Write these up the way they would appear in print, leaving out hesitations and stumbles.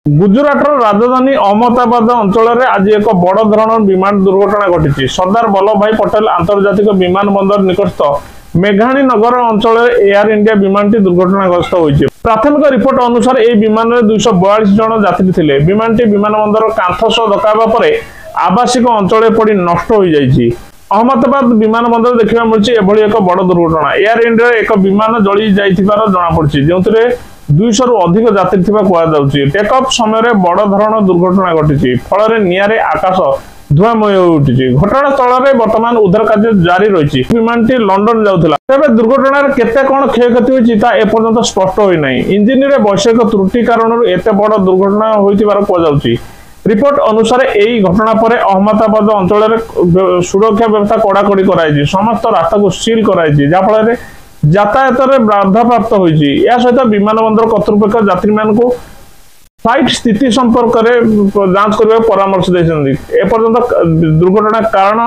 गुजरातर राजधानी अहमदाबाद अंचल आज एक बड़ धरण विमान दुर्घटना घटी। सरदार वल्लभ भाई पटेल आंतर्जातिक विमान बंदर निकटस्थ मेघाणी नगर अंचल एयर इंडिया विमान दुर्घटनाग्रस्त होती। प्राथमिक रिपोर्ट अनुसार यह विमान 242 जन यात्री थे। विमान विमानबंदर कांथ सह धक्का पर आवासिक अंचल पड़ नष्ट हो जाएगी। अहमदाबाद विमानबंदर देखा मिली एभली एक बड़ दुर्घटना। एयर इंडिया एक विमान जली जाइथिबार जଣା पड़छि, जेउथिरे 200 रु अधिक यात्री थिबा कुआ जाउछि। टेक ऑफ समय बड़ धरण दुर्घटना घटी, फल निआरे आकाश धुआंमय हो उठिछि। घटनास्थल में वर्तमान उद्धार कार्य जारी रही। विमान लंडन जाउथिला। तेबे दुर्घटना केते कोन क्षयक्षति होइछि ता एपर्यंत स्पष्ट होई नै। इंजिन रे वैषयिक त्रुटि कारण एते बड़ दुर्घटना होइतिबार कुआ जाउछि। रिपोर्ट अनुसार यही घटना पर अहमदाबाद अंचल सुरक्षा व्यवस्था कड़ाकड़ी कराई, समस्त रास्ता को सील कराई, जहाँफल यातायात बाधाप्राप्त होती। सहित विमानबंदर कर्तृपक्ष यात्री मान फ्लाइट स्थिति संपर्क में जांच करने परामर्श देते। एपर्यंत दुर्घटना कारण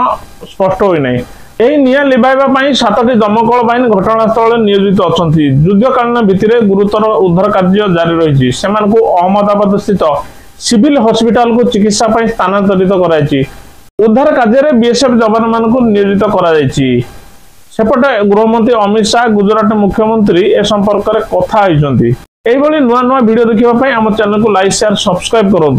स्पष्ट होना। यही निआं लिभाइबा 7टी दमकल बाहिनी घटनास्थल नियोजित अच्छा। युद्धकालीन भित्तिरे गुरुतर उद्धार कार्य जारी रही। अहमदाबाद स्थित सिविल हॉस्पिटल को चिकित्सा स्थानांतरित कराई। उद्धार कार्य बीएसएफ जवान मान नियोजित कराई। सेपटे गृहमंत्री अमित शाह गुजरात मुख्यमंत्री ए संपर्क में कथा होती। नुआ नुआ वीडियो देखा आम चैनल को लाइक शेयर सब्सक्राइब करूँ।